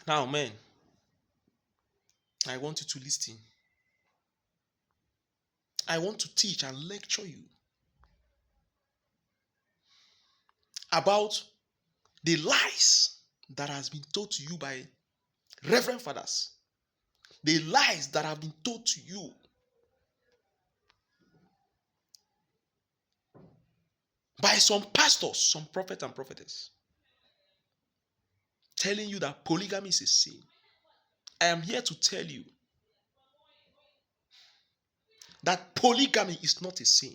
Now, men, I want you to listen. I want to teach and lecture you about the lies that has been told to you by reverend fathers. The lies that have been told to you by some pastors, some prophets and prophetess, telling you that polygamy is a sin. I am here to tell you that polygamy is not a sin.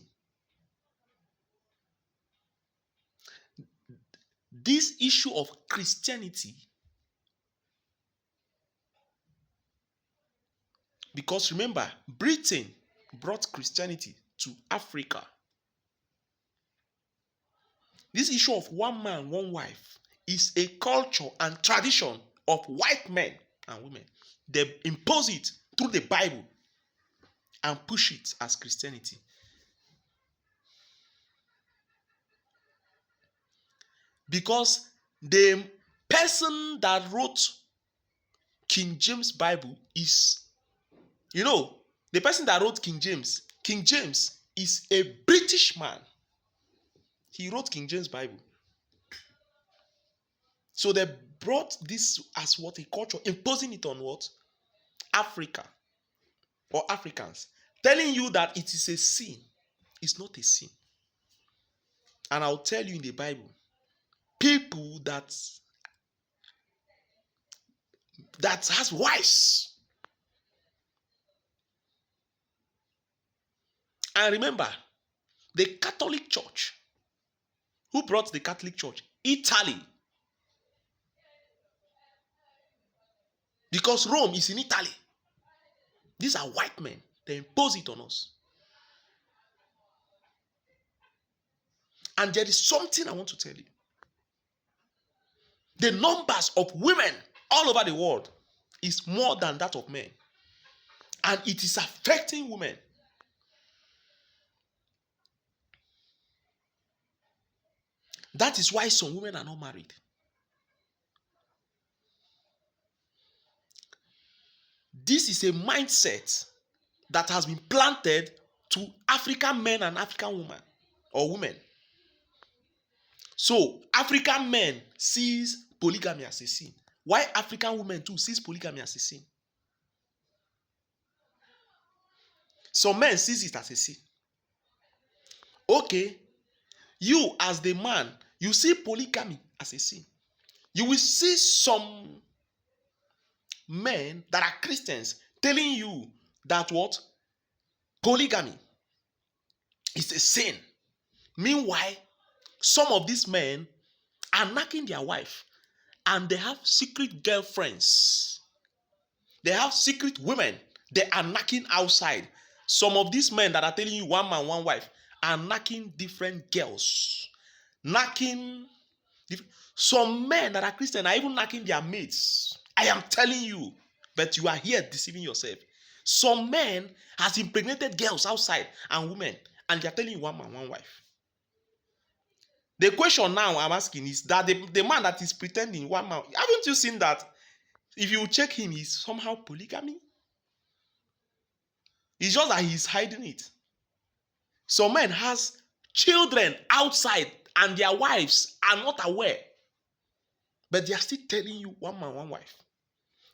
This issue of Christianity, because remember, Britain brought Christianity to Africa. This issue of one man, one wife is a culture and tradition of white men and women. They impose it through the Bible and push it as Christianity. Because the person that wrote King James Bible is, the person that wrote King James is a British man. He wrote King James Bible. So they brought this as what a culture, imposing it on what? Africa or Africans, telling you that it is a sin. It's not a sin. And I'll tell you in the Bible, people that has wives. And remember, the Catholic Church, who brought the Catholic Church? Italy. Because Rome is in Italy. These are white men. They impose it on us. And there is something I want to tell you. The numbers of women all over the world is more than that of men. And it is affecting women. That is why some women are not married. This is a mindset that has been planted to African men and African women or women. So African men sees polygamy as a sin. Why African women too sees polygamy as a sin? Some men sees it as a sin. Okay, you as the man, you see polygamy as a sin. You will see some men that are Christians telling you that what? Polygamy is a sin. Meanwhile, some of these men are knacking their wife and they have secret girlfriends. They have secret women they are knacking outside. Some of these men that are telling you one man, one wife are knacking different girls. Some men that are Christian are even knacking their mates. I am telling you, but you are here deceiving yourself. Some men has impregnated girls outside and women, and they are telling you one man, one wife. The question now I'm asking is that the man that is pretending one man, haven't you seen that? If you check him, he's somehow polygamy. It's just that he's hiding it. Some men has children outside and their wives are not aware. But they are still telling you one man, one wife.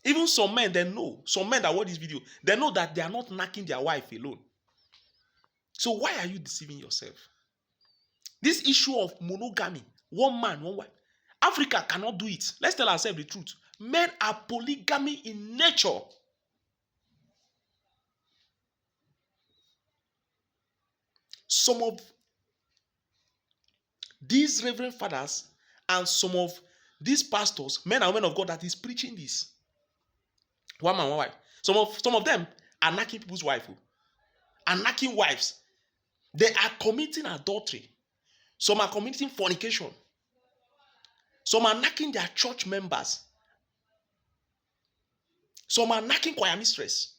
Even some men, they know. Some men that watch this video, they know that they are not knacking their wife alone. So why are you deceiving yourself? This issue of monogamy, one man, one wife, Africa cannot do it. Let's tell ourselves the truth. Men are polygamy in nature. Some of these reverend fathers and some of these pastors, men and women of God that is preaching this, one man, one wife, some of them are knacking people's wives, are knacking wives. They are committing adultery. Some are committing fornication. Some are knacking their church members. Some are knacking choir mistress.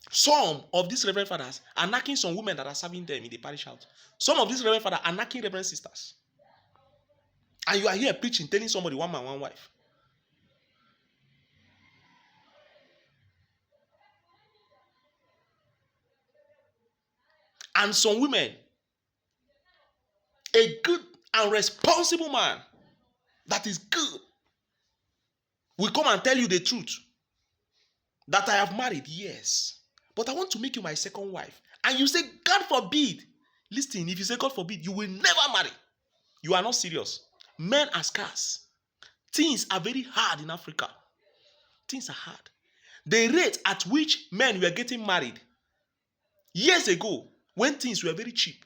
Some of these reverend fathers are knacking some women that are serving them in the parish house. Some of these reverend fathers are knacking reverend sisters. And you are here preaching, telling somebody one man, one wife. And some women, a good and responsible man that is good will come and tell you the truth. That I have married, yes. But I want to make you my second wife. And you say, God forbid. Listen, if you say God forbid, you will never marry. You are not serious. Men are scarce. Things are very hard in Africa. Things are hard. The rate at which men were getting married years ago, when things were very cheap,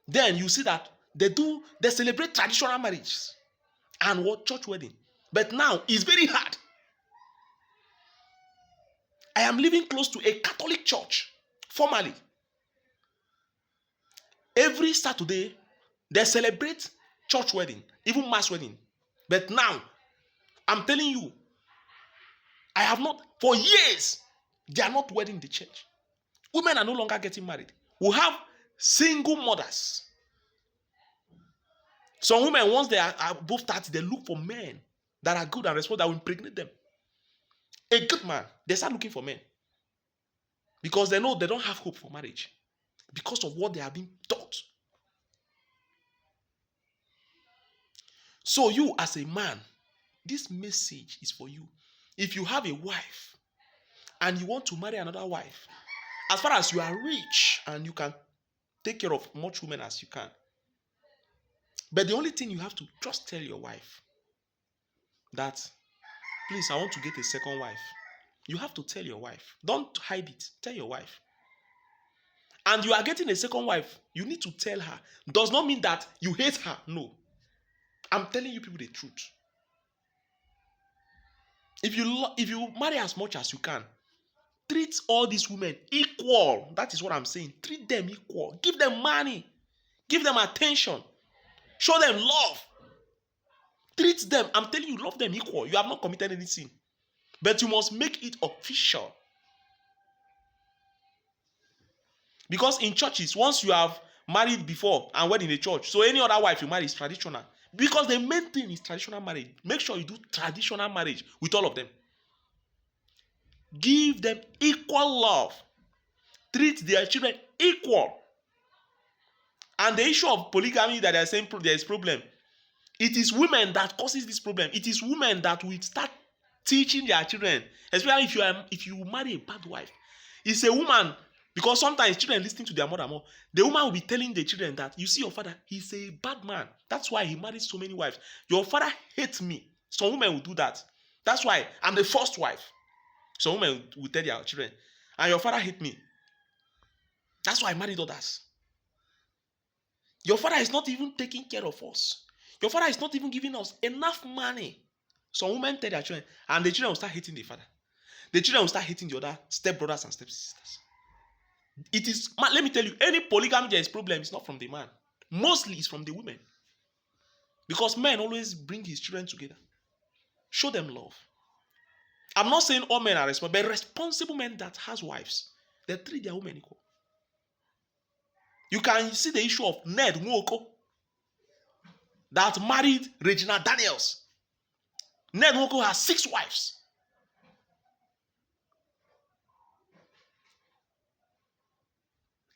then you see that they celebrate traditional marriages and what church wedding. But now it's very hard. I am living close to a Catholic church, formerly. Every Saturday, they celebrate church wedding, even mass wedding. But now, I'm telling you, I have not, for years, they are not wedding the church. Women are no longer getting married. We have single mothers. Some women, once they are above 30, they look for men that are good and responsible, that will impregnate them. A good man, they start looking for men. Because they know they don't have hope for marriage. Because of what they have been taught. So you as a man, this message is for you. If you have a wife and you want to marry another wife, as far as you are rich and you can take care of much women as you can, but the only thing you have to just tell your wife that, please, I want to get a second wife. You have to tell your wife. Don't hide it. Tell your wife. And you are getting a second wife, you need to tell her. Does not mean that you hate her. No. I'm telling you people the truth. If you marry as much as you can, treat all these women equal. That is what I'm saying. Treat them equal. Give them money. Give them attention. Show them love. Treat them. I'm telling you, love them equal. You have not committed any sin. But you must make it official. Because in churches, once you have married before and wed in a church, so any other wife you marry is traditional. Because the main thing is traditional marriage. Make sure you do traditional marriage with all of them. Give them equal love. Treat their children equal. And the issue of polygamy that they are saying there is problem, it is women that causes this problem. It is women that will start teaching their children, especially if you marry a bad wife. It's a woman, because sometimes children listening to their mother more. The woman will be telling the children that, you see your father, he's a bad man. That's why he married so many wives. Your father hates me. Some women will do that. That's why I'm the first wife. Some women will tell their children, and your father hates me. That's why I married others. Your father is not even taking care of us. Your father is not even giving us enough money. Some women tell their children, and the children will start hating the father. The children will start hating the other stepbrothers and stepsisters. It is, let me tell you, any polygamy there is problem, it's not from the man. Mostly it's from the women. Because men always bring his children together. Show them love. I'm not saying all men are responsible, but responsible men that has wives, they treat their women equal. You can see the issue of Ned Nwoko that married Regina Daniels. Ned Nwoko has 6 wives.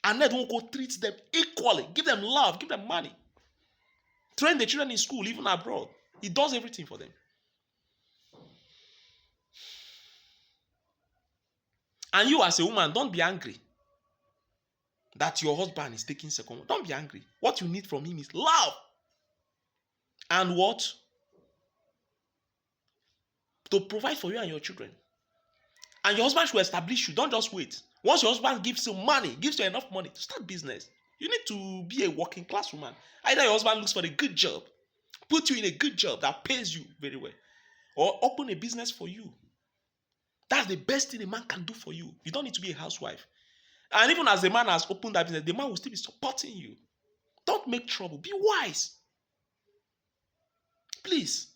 And Ned Nwoko treats them equally. Give them love, give them money. Train the children in school, even abroad. He does everything for them. And you as a woman, don't be angry that your husband is taking second. Don't be angry. What you need from him is love. And what? To provide for you and your children. And your husband should establish you. Don't just wait. Once your husband gives you money, gives you enough money to start business, you need to be a working class woman. Either your husband looks for a good job, put you in a good job that pays you very well, or open a business for you. That's the best thing a man can do for you. You don't need to be a housewife. And even as the man has opened that business, the man will still be supporting you. Don't make trouble. Be wise. Please.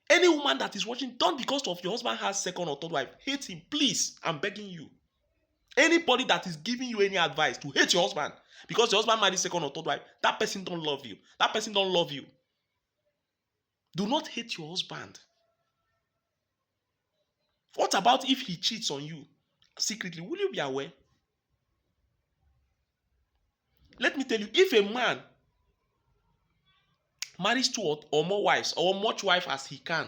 Any woman that is watching, don't because of your husband has second or third wife, hate him. Please, I'm begging you. Anybody that is giving you any advice to hate your husband because your husband married second or third wife, that person don't love you. That person don't love you. Do not hate your husband. What about if he cheats on you secretly? Will you be aware? Let me tell you, if a man marries two or more wives, or much wives as he can,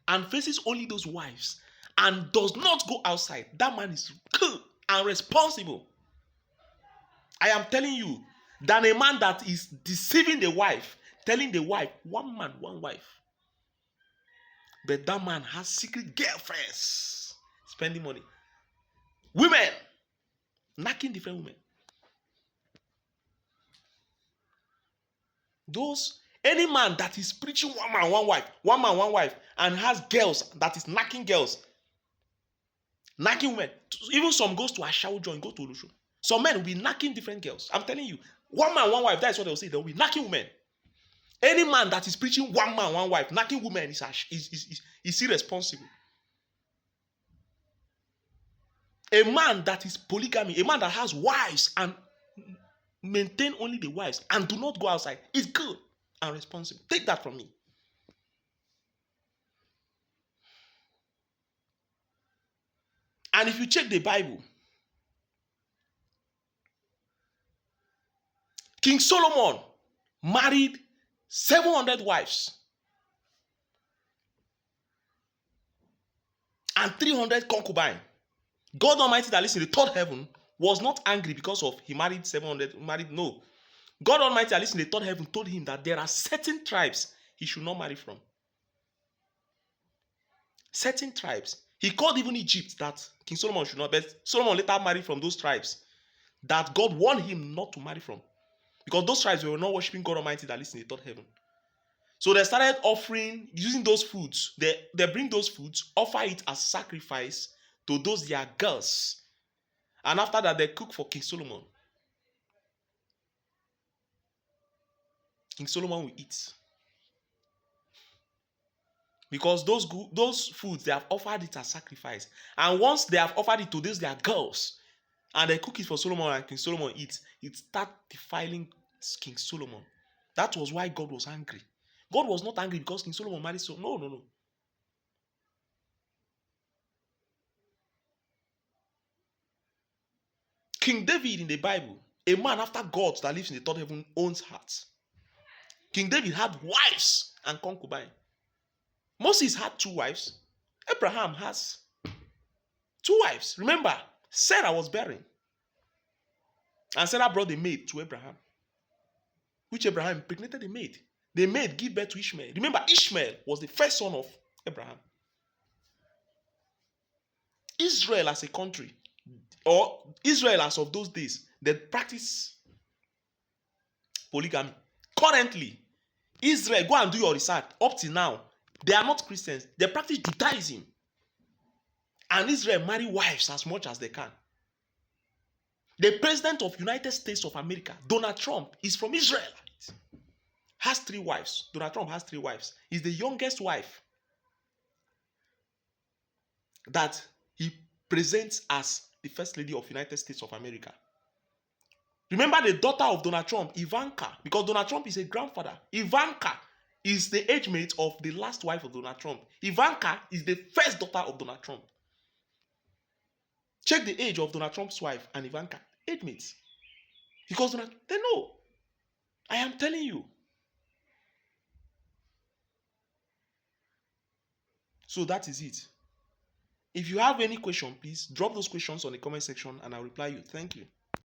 and faces only those wives, and does not go outside, that man is good and responsible. I am telling you, than a man that is deceiving the wife, telling the wife, one man, one wife. But that man has secret girlfriends, spending money. Women, knocking different women. Any man that is preaching one man, one wife, one man, one wife, and has girls that is knocking girls, knocking women. Even some goes to Ashawo joint, go to Olusho. Some men will be knocking different girls. I'm telling you, one man, one wife, that's what they'll say. They'll be knocking women. Any man that is preaching one man, one wife, knocking women is irresponsible. A man that is polygamy, a man that has wives and maintain only the wives and do not go outside is good and responsible. Take that from me. And if you check the Bible, King Solomon married 700 wives and 300 concubines. God Almighty that lives in the third heaven was not angry because of he married 700. No. God Almighty that lives in the third heaven told him that there are certain tribes he should not marry from. Certain tribes. He called even Egypt that King Solomon should not, but Solomon later married from those tribes that God warned him not to marry from. Because those tribes were not worshiping God Almighty that lives in the third heaven. So they started offering, using those foods. They bring those foods, offer it as sacrifice to those their girls. And after that, they cook for King Solomon. King Solomon will eat. Because those foods, they have offered it as sacrifice. And once they have offered it to those their girls, and they cook it for Solomon and King Solomon eats, it starts defiling King Solomon. That was why God was angry. God was not angry because King Solomon married Solomon. No. King David in the Bible, a man after God that lives in the third heaven, owns hearts. King David had wives and concubines. Moses had 2 wives. Abraham has 2 wives. Remember, Sarah was barren. And Sarah brought a maid to Abraham, which Abraham impregnated the maid. The maid gave birth to Ishmael. Remember, Ishmael was the first son of Abraham. Israel as a country, or Israel as of those days, they practice polygamy. Currently, Israel, go and do your research. Up till now, they are not Christians. They practice Judaism. And Israel marry wives as much as they can. The president of United States of America, Donald Trump, is from Israel. Has 3 wives. Donald Trump has 3 wives. He's the youngest wife that he presents as the first lady of United States of America. Remember the daughter of Donald Trump, Ivanka, because Donald Trump is a grandfather. Ivanka is the age mate of the last wife of Donald Trump. Ivanka is the first daughter of Donald Trump. Check the age of Donald Trump's wife and Ivanka. Age mates. Because they know. I am telling you. So that is it. If you have any question, please drop those questions on the comment section and I'll reply you. Thank you.